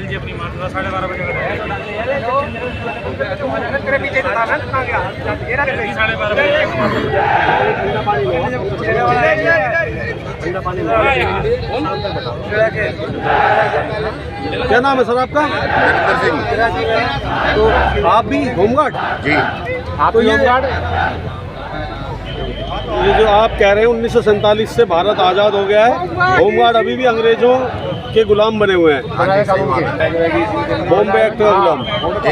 LG अपनी मार 12:30 बजे क्या नाम है सर आपका? तो आप भी होमगार्ड? जी। आप तो ये जो आप कह रहे हैं 1947 से भारत आज़ाद हो गया है, होमगार्ड अभी भी अंग्रेजों के गुलाम बने हुए हैं, बॉम्बे एक्ट का गुलाम।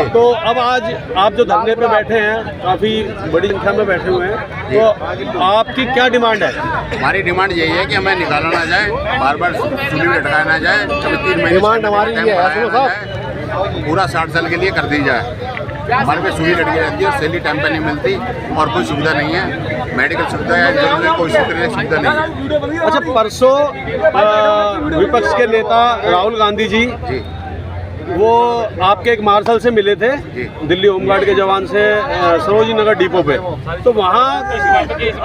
तो अब आज आप जो धरने पे बैठे हैं, काफ़ी बड़ी संख्या में बैठे हुए हैं, तो आपकी क्या डिमांड है? हमारी डिमांड यही है कि हमें निकाला ना जाए, बार बार सूली लटकाया ना जाए, कभी 3 महीने डिमांड हमारी ये है, सुनो साहब, पूरा 60 साल के लिए कर दी जाए। हमारे पे सूली लटकी रहती है, सैलरी टाइम पे नहीं मिलती और कोई सुविधा नहीं है, मेडिकल सुविधा है, जरूरी कोई सुविधा नहीं है। अच्छा, परसों विपक्ष के नेता राहुल गांधी जी वो आपके एक मार्शल से मिले थे, दिल्ली होमगार्ड के जवान से सरोजिनी नगर डिपो पे। तो वहाँ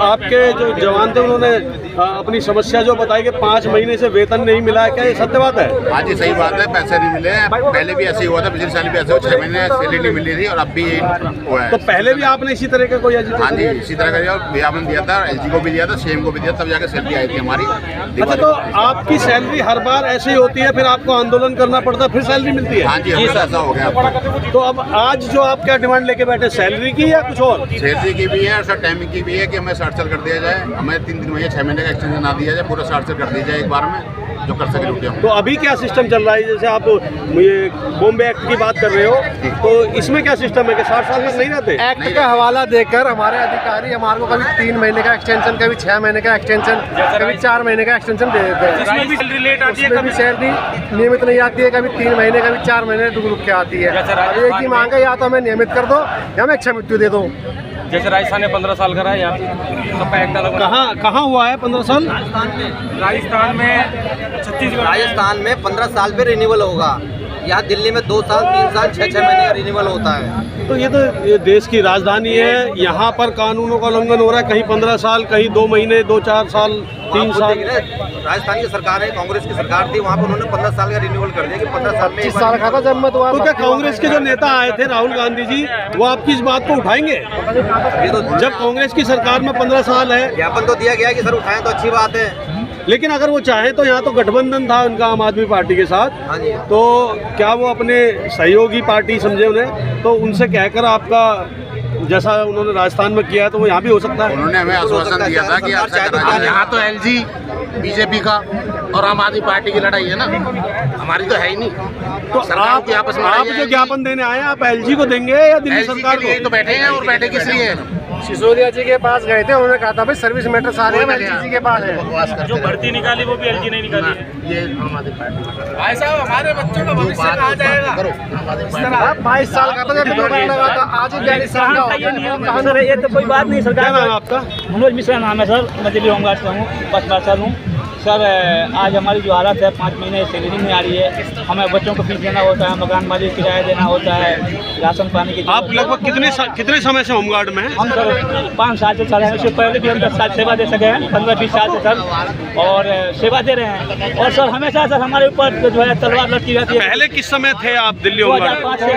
आपके जो जवान थे उन्होंने अपनी समस्या जो बताई कि 5 महीने से वेतन नहीं मिला है, क्या ये सत्य बात है? हाँ जी, सही बात है, पैसे नहीं मिले हैं। पहले भी ऐसे ही हुआ था, पिछले साल भी ऐसे हुआ, 6 महीने सैलरी नहीं मिली थी और अब भी हुआ है। तो पहले भी आपने इसी तरह का कोई? हाँ जी, इसी तरह का विज्ञापन दिया था, LG को भी दिया था, CM को भी दिया, तब जाकर सैलरी आई थी हमारी। अच्छा, तो आपकी सैलरी हर बार ऐसे ही होती है, फिर आपको आंदोलन करना पड़ता है, फिर सैलरी मिलती है? हाँ जी, ऐसा हो गया। तो अब आज जो आप क्या डिमांड लेके बैठे, सैलरी की या कुछ और? सैलरी की भी है और सर टाइमिंग की भी है कि हमें 60 साल कर दिया जाए, हमें 3 महीने 6 महीने का एक्सटेंशन ना दिया जाए, पूरा 60 साल कर दिया जाए एक बार में, जो कर सके रुपया। तो अभी क्या सिस्टम चल रहा है? जैसे आप ये बॉम्बे एक्ट की बात कर रहे हो, तो इसमें क्या सिस्टम है कि 60 साल तक नहीं रहते? एक्ट का हवाला देकर हमारे अधिकारी हमारे को कभी 3 महीने का एक्सटेंशन, कभी 6 महीने का एक्सटेंशन, कभी 4 महीने का एक्सटेंशन दे देते हैं। इसमें भी सैलरी लेट आती है, उसमें भी सैलरी नियमित नहीं आती है, कभी 3 महीने, कभी 4 महीने रुक के आती है। एक ही मांग है, या तो हमें नियमित कर दो या हमें इच्छा मृत्यु दे दो। जैसे राजस्थान ने 15 साल करा है, यहाँ सबका एक्ट अलग। कहाँ हुआ है 15 साल? राजस्थान में, छत्तीसगढ़, राजस्थान में 15 साल पे रिन्यूअल होगा। यहाँ दिल्ली में 2 साल, 3 साल, 6-6 महीने का रिन्यूअल होता है। तो ये तो ये देश की राजधानी है, यहाँ पर कानूनों का उल्लंघन हो रहा है, कहीं 15 साल, कहीं 2 महीने, 2-4 साल, 3 साल। राजस्थान की सरकार है, कांग्रेस की सरकार थी, वहाँ पर उन्होंने 15 साल का रिन्यूअल कर दिया कि 15 साल में 25 साल का था जब मैं तो क्या कांग्रेस के जो नेता आए थे राहुल गांधी जी, वो आपकी इस बात को उठाएंगे? ये तो जब कांग्रेस की सरकार में 15 साल है, ज्ञापन तो दिया गया है कि सर उठाएं तो अच्छी बात है, लेकिन अगर वो चाहे तो यहाँ तो गठबंधन था उनका आम आदमी पार्टी के साथ, हाँ जी, तो क्या वो अपने सहयोगी पार्टी समझे उन्हें, तो उनसे कहकर आपका जैसा उन्होंने राजस्थान में किया तो वो यहाँ भी हो सकता है? उन्होंने हमें आश्वासन दिया था कि यहाँ तो LG बीजेपी का और आम आदमी पार्टी की लड़ाई है ना, हमारी तो है ही नहीं। तो आप आपस में आप जो ज्ञापन देने आए हैं, आप LG को देंगे या दिल्ली सरकार को? तो बैठे हैं, और बैठे किस लिए? सिसोदिया जी के पास गए थे, उन्होंने कहा था भाई सर्विस मैटर सारे LG जी के पास है। जो भर्ती निकाली वो भी LG नहीं निकाली। ये आम आदमी पार्टी भाई साहब, हमारे बच्चों का भविष्य कहाँ जाएगा? 22 साल का था जब निकलने लगा था, आज ही 42 साल का हो गया। सर ये तो कोई बात नहीं। क्या सरकार नाम है आपका? मनोज मिश्रा नाम है सर, मैं दिल्ली होमगार्ड से हूँ, 5 साल हूँ सर। आज हमारी जो हालत है, 5 महीने सैलरी नहीं आ रही है, हमें बच्चों को फीस देना होता है, मकान मालिक किराया देना होता है, राशन पानी की। आप लगभग कितने समय से होमगार्ड में हैं? हम सर 5 साल से चल रहे हैं, उससे पहले भी हम 10 साल सेवा दे सके हैं, 15-20 साल से सर, और सेवा दे रहे हैं। और सर हमेशा सर हमारे ऊपर जो है तलवार लटकी रहती है। पहले किस समय थे आप दिल्ली होमगार्ड? 2005 से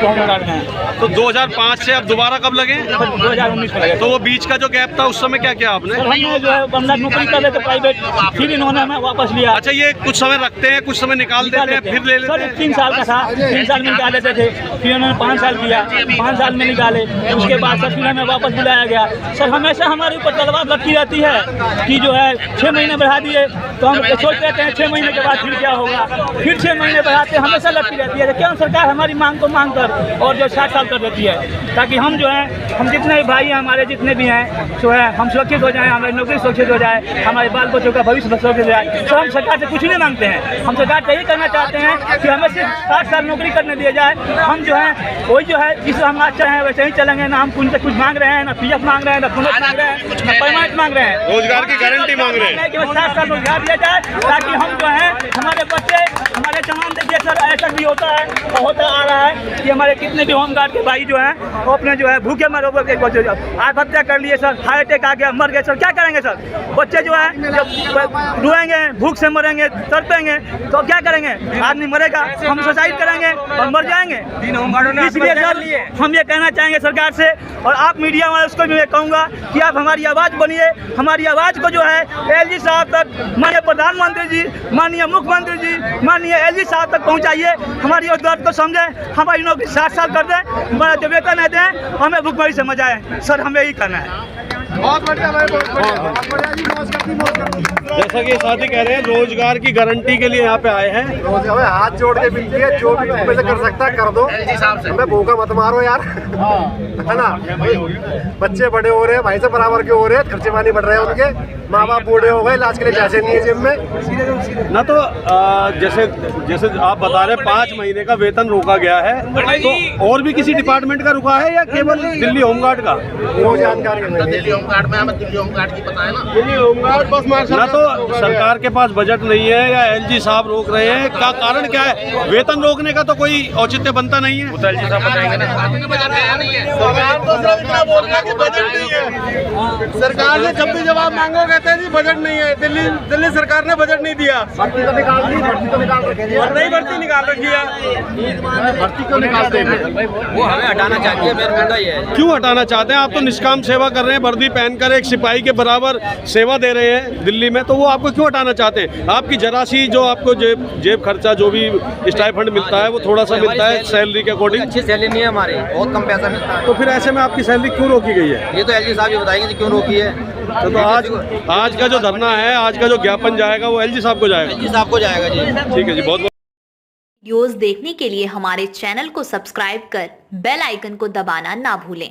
होमगार्ड में। तो 2005 से अब दोबारा कब लगे? 2019 में लगे। तो वो बीच का जो गैप था उस समय क्या किया आपने? सर हमने जो है बंदा नौकरी कर रहे थे प्राइवेट, फिर इन्होंने हमें वापस लिया। अच्छा, ये कुछ समय रखते हैं, कुछ समय निकाल देते हैं, फिर ले लेते सर हैं? 3 साल का था, 3 साल में निकाल देते थे, फिर उन्होंने 5 साल किया, 5 साल में निकाले, उसके बाद सर फिर हमें वापस बुलाया गया। सर हमेशा हमारे ऊपर तलवार लटकी रहती है कि जो है 6 महीने बढ़ा दिए, तो हम सोच रहते हैं 6 महीने के बाद फिर क्या होगा, फिर 6 महीने बढ़ाते हैं, हमेशा लटकी रहती है। क्यों सरकार हमारी मांग को मांग कर और जो 60 साल कर देती है, ताकि हम जो है, हम जितने भी भाई हैं हमारे, जितने भी हैं जो है, हम सुरक्षित हो जाएं, हमारी नौकरी सुरक्षित हो जाए, हमारे बाल बच्चों का भविष्य सुरक्षित हो जाए। सर हम सरकार से कुछ नहीं मांगते हैं, हम सरकार से यही करना चाहते हैं कि हमें सिर्फ 60 साल नौकरी करने दिया जाए। हम जो है वही जो है जिस हम अच्छा है वैसे ही चलेंगे, ना हम उनसे कुछ मांग रहे हैं, ना PF मांग रहे हैं, ना बोनस मांग रहे हैं, ना परमानेंट मांग रहे हैं, रोजगार की गारंटी मांग रहे हैं कि 60 साल रोजगार दिया जाए, ताकि हम जो है हमारे बच्चे, हमारे जवान, देखिए सर ऐसा भी होता है, होता आ रहा है कि हमारे कितने भी होमगार्ड के भाई जो है वो अपने जो है भूखे मर आत्महत्या कर लिए सर, हार्ट अटैक आ गया, मर गए सर, क्या करेंगे सर? बच्चे जो है जब रोएंगे, भूख से मरेंगे, तड़पेंगे, तो क्या करेंगे? आदमी मरेगा, हम सुसाइड करेंगे और मर जाएंगे। इसलिए सर हम ये कहना चाहेंगे सरकार से, और आप मीडिया वाले उसको भी मैं कहूँगा कि आप हमारी आवाज़ बनिए, हमारी आवाज़ को जो है एलजी साहब तक, माननीय प्रधानमंत्री जी, माननीय मुख्यमंत्री जी, माननीय एलजी साहब तक पहुँचाइए, हमारी उस दर्द को समझें, हमारी नौकरी 7 साल कर दें, हमारा जो वेतन है दें, हमें भुखमरी से मचाएं। सर हमें यही करना है। बहुत बढ़िया भाई, बहुत बढ़िया जी, मौज करती। जैसा कि साथी कह रहे हैं, रोजगार की गारंटी के लिए यहाँ पे आए हैं। हमें हाथ जोड़ के विनती है, जो भी तुम में से कर सकता है कर दो, हमें भूखा मत मारो यार, है ना। बच्चे बड़े हो रहे हैं, भाई से बराबर के हो रहे हैं, खर्चे पानी बढ़ रहे हैं उनके, माँ बाप बूढ़े हो गए, इलाज के लिए पैसे नहीं है जेब में ना। तो जैसे आप बता रहे हैं 5 महीने का वेतन रोका गया है, तो और भी किसी डिपार्टमेंट का रुका है या केवल दिल्ली होमगार्ड का? वो जानकारी हमें दिल्ली होमगार्ड में, हमें दिल्ली होमगार्ड की पता है ना। दिल्ली होमगार्ड बस ना। तो सरकार के पास बजट नहीं है या एलजी साहब रोक रहे हैं, क्या कारण क्या है? वेतन रोकने का तो कोई औचित्य बनता नहीं है। एलजी साहब बताएंगे ना। सरकार तो सिर्फ इतना बोल रहा है कि बजट नहीं है। सरकार से जब भी जवाब मांगो कहते हैं जी बजट नहीं है। दिल्ली सरकार ने बजट नहीं दिया। भर्ती तो निकाल दी, भर्ती तो निकाल रखी है, और नई भर्ती निकाल रखी है। भर्ती क्यों निकालते हैं? वो हमें हटाना चाहती है, मेरा मुद्दा ये है। क्यों हटाना चाहते हैं? आप तो निष्काम सेवा कर रहे हैं, वर्दी पहनकर एक सिपाही के बराबर सेवा दे रहे हैं दिल्ली में, तो वो आपको क्यों हटाना चाहते हैं? आपकी जरा सी जो आपको जेब खर्चा जो भी स्टाइपेंड मिलता है वो थोड़ा सा मिलता है सैलरी के अकॉर्डिंग। अच्छी सैलरी नहीं है हमारी, बहुत कम पैसा मिलता है। तो फिर ऐसे में आपकी सैलरी क्यों रोकी गई है? ये तो एलजी साहब ये बताएंगे क्यों रोकी है। तो आज का जो धरना है, आज का जो ज्ञापन जाएगा वो एलजी साहब को जाएगा। एलजी साहब को जाएगा जी। ठीक है जी, बहुत वीडियोस देखने के लिए हमारे चैनल को सब्सक्राइब कर बेल आइकन को दबाना ना भूलें।